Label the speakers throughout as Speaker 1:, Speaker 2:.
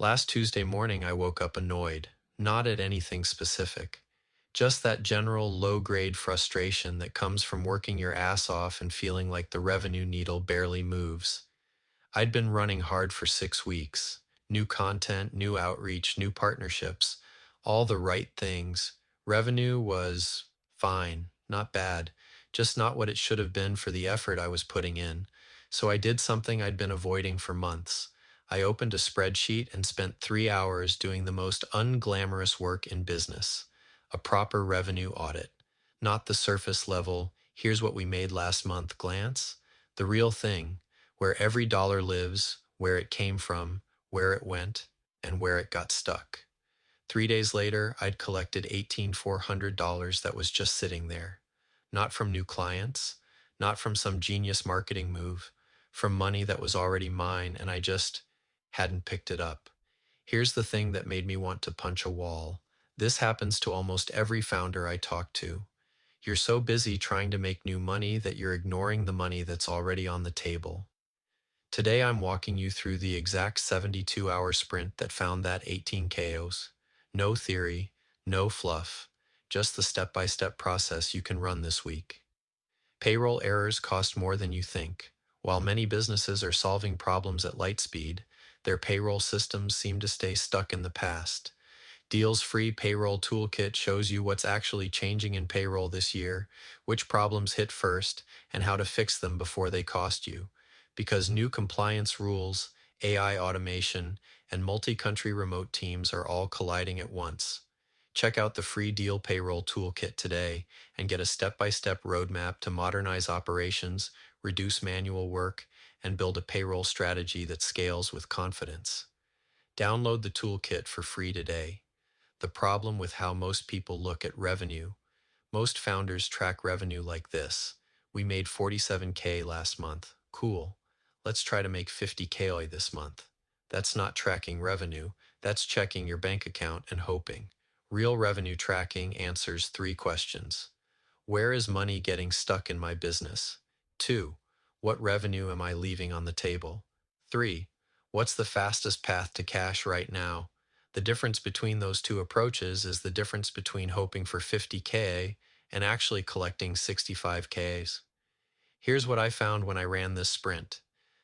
Speaker 1: Last Tuesday morning, I woke up annoyed, not at anything specific. Just that general low grade frustration that comes from working your ass off and feeling like the revenue needle barely moves. I'd been running hard for 6 weeks. New content, new outreach, new partnerships, all the right things. Revenue was fine, not bad, just not what it should have been for the effort I was putting in. So I did something I'd been avoiding for months. I opened a spreadsheet and spent 3 hours doing the most unglamorous work in business, a proper revenue audit. Not the surface level, here's what we made last month glance, the real thing where every dollar lives, where it came from, where it went, and where it got stuck. 3 days later, I'd collected $18,400 that was just sitting there. Not from new clients, not from some genius marketing move, from money that was already mine and I just hadn't picked it up. Here's the thing that made me want to punch a wall. This happens to almost every founder I talk to. You're so busy trying to make new money that you're ignoring the money that's already on the table. Today I'm walking you through the exact 72-hour sprint that found that 18 KOs. No theory, no fluff, just the step-by-step process you can run this week. Payroll errors cost more than you think. While many businesses are solving problems at light speed, their payroll systems seem to stay stuck in the past. Deal's free payroll toolkit shows you what's actually changing in payroll this year, which problems hit first, and how to fix them before they cost you. Because new compliance rules, AI automation, and multi-country remote teams are all colliding at once. Check out the free Deal Payroll Toolkit today and get a step-by-step roadmap to modernize operations, reduce manual work, and build a payroll strategy that scales with confidence. Download the toolkit for free today. The problem with how most people look at revenue. Most founders track revenue like this. We made 47K last month. Cool. Let's try to make 50K this month. That's not tracking revenue. That's checking your bank account and hoping. Real revenue tracking answers three questions. Where is money getting stuck in my business? 2. What revenue am I leaving on the table? 3. What's the fastest path to cash right now? The difference between those two approaches is the difference between hoping for 50K and actually collecting 65Ks. Here's what I found when I ran this sprint.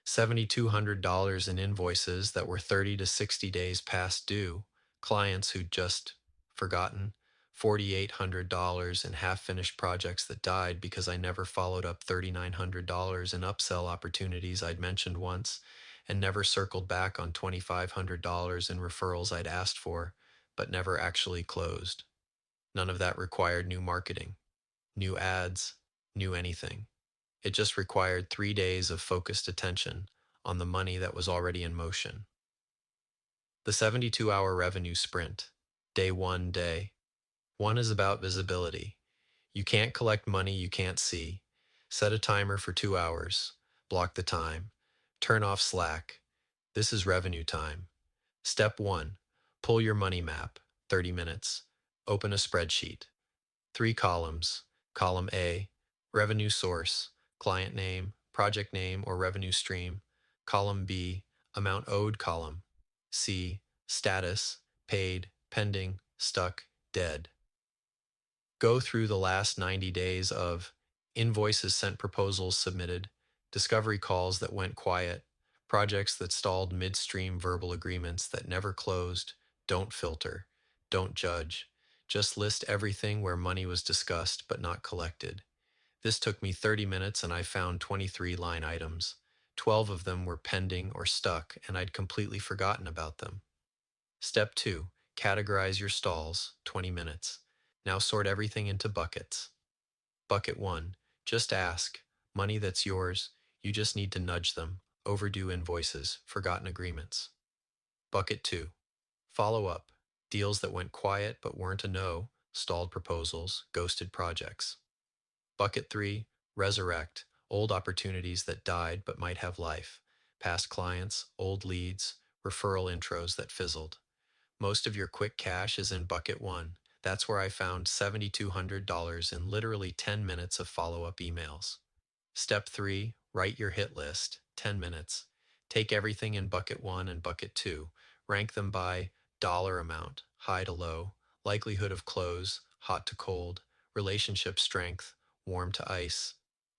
Speaker 1: $7,200 in invoices that were 30 to 60 days past due, clients who'd just forgotten, $4,800 in half-finished projects that died because I never followed up $3,900 in upsell opportunities I'd mentioned once, and never circled back on $2,500 in referrals I'd asked for, but never actually closed. None of that required new marketing, new ads, new anything. It just required 3 days of focused attention on the money that was already in motion. The 72-hour revenue sprint. Day 1 day. 1 is about visibility. You can't collect money you can't see. Set a timer for 2 hours. Block the time. Turn off Slack. This is revenue time. Step 1. Pull your money map. 30 minutes. Open a spreadsheet. 3 columns. Column A, revenue source, client name, project name, or revenue stream. Column B, amount owed column. C, status, paid, pending, stuck, dead. Go through the last 90 days of invoices sent, proposals submitted, discovery calls that went quiet, projects that stalled midstream, verbal agreements that never closed. Don't filter. Don't judge. Just list everything where money was discussed but not collected. This took me 30 minutes and I found 23 line items. 12 of them were pending or stuck and I'd completely forgotten about them. Step 2. Categorize your stalls, 20 minutes. Now sort everything into buckets. Bucket 1. Just ask. Money that's yours. You just need to nudge them. Overdue invoices, forgotten agreements. Bucket 2. Follow up. Deals that went quiet but weren't a no. Stalled proposals, ghosted projects. Bucket 3. Resurrect. Old opportunities that died but might have life. Past clients, old leads, referral intros that fizzled. Most of your quick cash is in bucket 1. That's where I found $7,200 in literally 10 minutes of follow-up emails. Step 3, write your hit list, 10 minutes. Take everything in bucket 1 and bucket 2. Rank them by dollar amount, high to low, likelihood of close, hot to cold, relationship strength, warm to ice.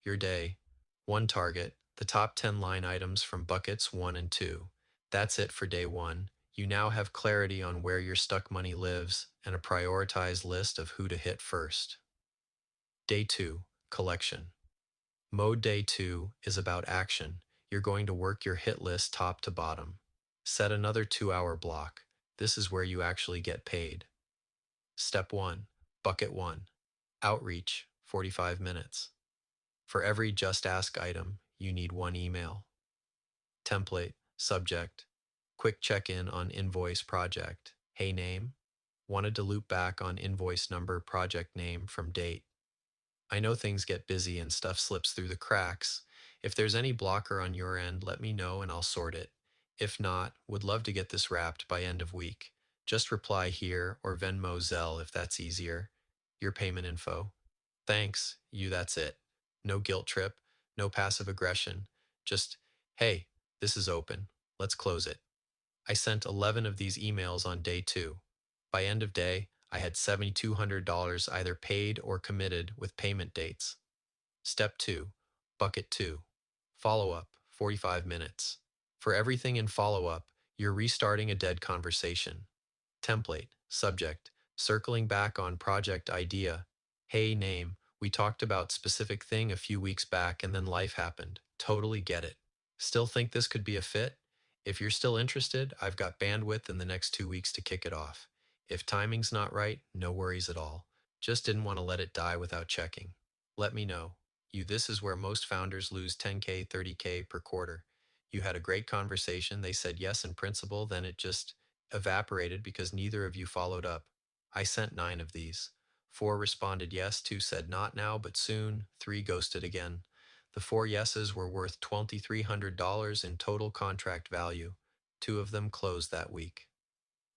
Speaker 1: Your day. One target, the top 10 line items from buckets 1 and 2. That's it for day 1. You now have clarity on where your stuck money lives and a prioritized list of who to hit first. Day 2, collection. Mode Day 2 is about action. You're going to work your hit list top to bottom. Set another 2-hour block. This is where you actually get paid. Step 1, Bucket 1. Outreach, 45 minutes. For every just ask item, you need one email. Template, subject, quick check-in on invoice project. Hey name, wanted to loop back on invoice number project name from date. I know things get busy and stuff slips through the cracks. If there's any blocker on your end, let me know and I'll sort it. If not, would love to get this wrapped by end of week. Just reply here or Venmo Zelle if that's easier. Your payment info. Thanks, you that's it. No guilt trip, no passive aggression. Just, hey, this is open. Let's close it. I sent 11 of these emails on day 2. By end of day, I had $7,200 either paid or committed with payment dates. Step 2, Bucket 2. Follow up, 45 minutes. For everything in follow up, you're restarting a dead conversation. Template, subject, circling back on project idea. Hey name, we talked about specific thing a few weeks back and then life happened. Totally get it. Still think this could be a fit? If you're still interested, I've got bandwidth in the next 2 weeks to kick it off. If timing's not right, no worries at all. Just didn't want to let it die without checking. Let me know. This is where most founders lose 10K, 30K per quarter. You had a great conversation, they said yes in principle, then it just evaporated because neither of you followed up. I sent 9 of these. 4 responded yes, 2 said not now, but soon, 3 ghosted again. The 4 yeses were worth $2,300 in total contract value. 2 of them closed that week.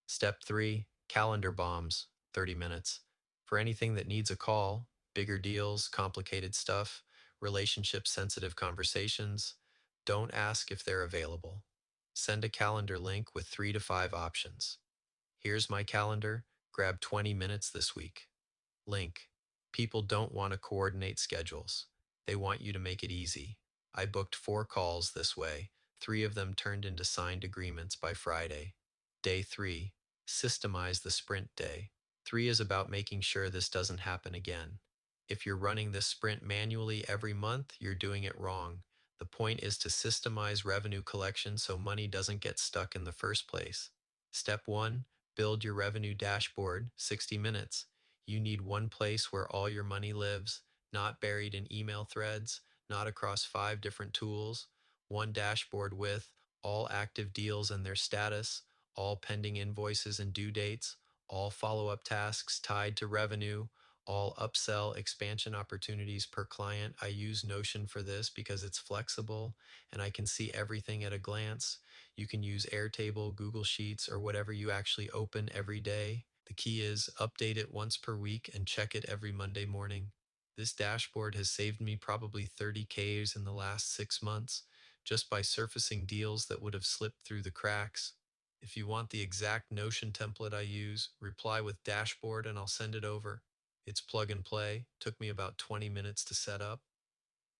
Speaker 1: Step 3, calendar bombs, 30 minutes. For anything that needs a call, bigger deals, complicated stuff, relationship sensitive conversations, don't ask if they're available. Send a calendar link with 3 to 5 options. Here's my calendar, grab 20 minutes this week. Link. People don't want to coordinate schedules. They want you to make it easy. I booked 4 calls this way. 3 of them turned into signed agreements by Friday. Day 3. Systemize the sprint day. 3 is about making sure this doesn't happen again. If you're running this sprint manually every month, you're doing it wrong. The point is to systemize revenue collection so money doesn't get stuck in the first place. Step 1. Build your revenue dashboard, 60 minutes. You need one place where all your money lives, not buried in email threads, not across 5 different tools. One dashboard with all active deals and their status, all pending invoices and due dates, all follow-up tasks tied to revenue, all upsell expansion opportunities per client. I use Notion for this because it's flexible and I can see everything at a glance. You can use Airtable, Google Sheets, or whatever you actually open every day. The key is update it once per week and check it every Monday morning. This dashboard has saved me probably 30Ks in the last 6 months just by surfacing deals that would have slipped through the cracks. If you want the exact Notion template I use, reply with dashboard and I'll send it over. It's plug and play. Took me about 20 minutes to set up.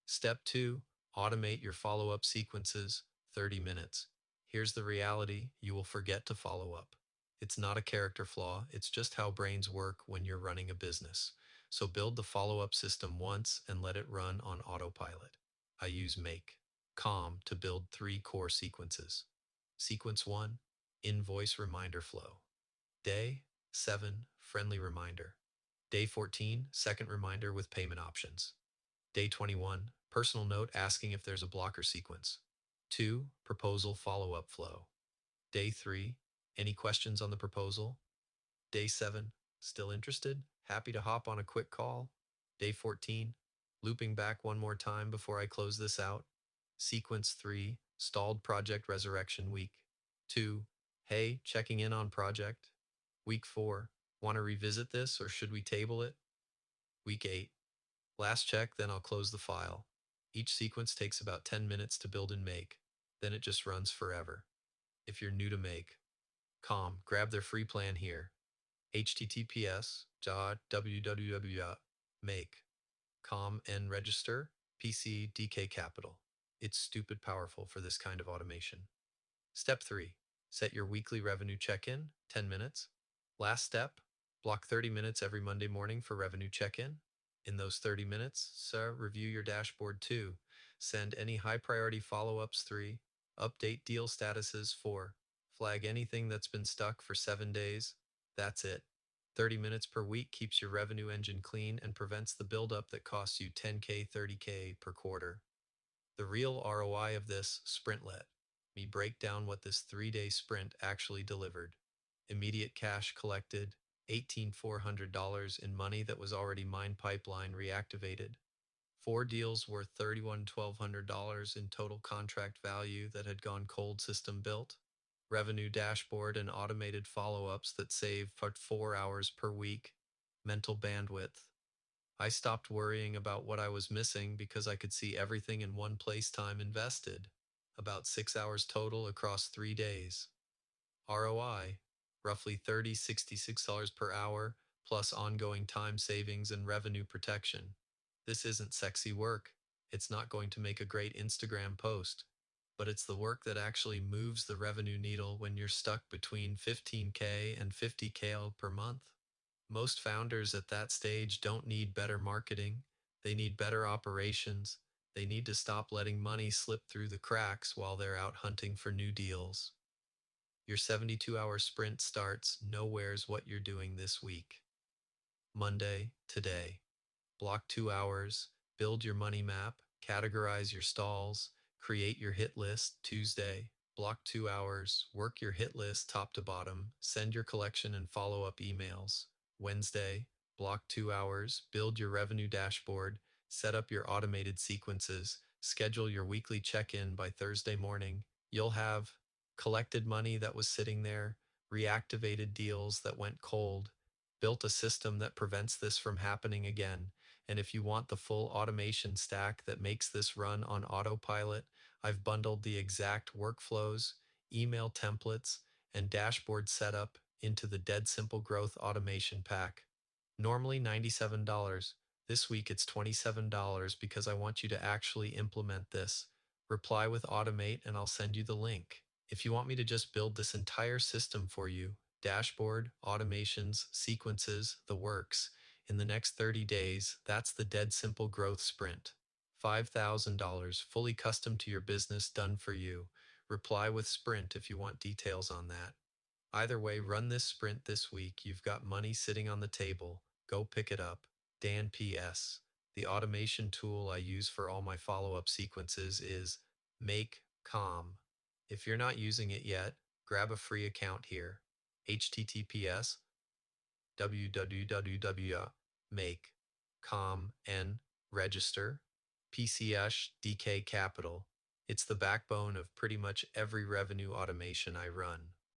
Speaker 1: Step 2, automate your follow-up sequences, 30 minutes. Here's the reality, you will forget to follow up. It's not a character flaw, it's just how brains work when you're running a business. So build the follow-up system once and let it run on autopilot. I use Make, Calm to build 3 core sequences. Sequence 1, invoice reminder flow. Day 7, friendly reminder. Day 14, second reminder with payment options. Day 21, personal note asking if there's a blocker sequence. 2, proposal follow-up flow. Day 3, any questions on the proposal? Day 7, still interested? Happy to hop on a quick call. Day 14, looping back one more time before I close this out. Sequence 3, stalled project resurrection week. 2, hey, checking in on project. Week 4, want to revisit this or should we table it? Week 8, last check, then I'll close the file. Each sequence takes about 10 minutes to build and make, then it just runs forever. If you're new to Make, Com. Grab their free plan here. https://www.make com and register PCDK Capital. It's stupid powerful for this kind of automation. Step 3. Set your weekly revenue check-in, 10 minutes. Last step, block 30 minutes every Monday morning for revenue check-in. In those 30 minutes, review your dashboard 2. Send any high-priority follow-ups 3. Update deal statuses 4. Flag anything that's been stuck for 7 days. That's it. 30 minutes per week keeps your revenue engine clean and prevents the buildup that costs you 10K, 30K per quarter. The real ROI of this sprint, let me break down what this 3-day sprint actually delivered. Immediate cash collected, $18,400 in money that was already mine pipeline reactivated. 4 deals worth $31,200 in total contract value that had gone cold system built. Revenue dashboard and automated follow-ups that save 4 hours per week. Mental bandwidth. I stopped worrying about what I was missing because I could see everything in one place. Time invested. About 6 hours total across 3 days. ROI, roughly $66 per hour, plus ongoing time savings and revenue protection. This isn't sexy work. It's not going to make a great Instagram post. But it's the work that actually moves the revenue needle when you're stuck between 15K and 50K per month. Most founders at that stage don't need better marketing. They need better operations. They need to stop letting money slip through the cracks while they're out hunting for new deals. Your 72-hour sprint starts. Nowhere's what you're doing this week. Monday, today. Block 2 hours, build your money map, categorize your stalls, create your hit list. Tuesday, block 2 hours, work your hit list top to bottom, send your collection and follow-up emails. Wednesday, block 2 hours, build your revenue dashboard, set up your automated sequences, schedule your weekly check-in by Thursday morning. You'll have collected money that was sitting there, reactivated deals that went cold, built a system that prevents this from happening again. And if you want the full automation stack that makes this run on autopilot, I've bundled the exact workflows, email templates, and dashboard setup into the Dead Simple Growth Automation Pack. Normally $97. This week it's $27 because I want you to actually implement this. Reply with automate and I'll send you the link. If you want me to just build this entire system for you, dashboard, automations, sequences, the works, in the next 30 days, that's the Dead Simple Growth Sprint. $5,000, fully custom to your business, done for you. Reply with sprint if you want details on that. Either way, run this sprint this week. You've got money sitting on the table. Go pick it up. Dan PS. The automation tool I use for all my follow-up sequences is Make Com. If you're not using it yet, grab a free account here. https www.make.com and register. PCSDK Capital. It's the backbone of pretty much every revenue automation I run.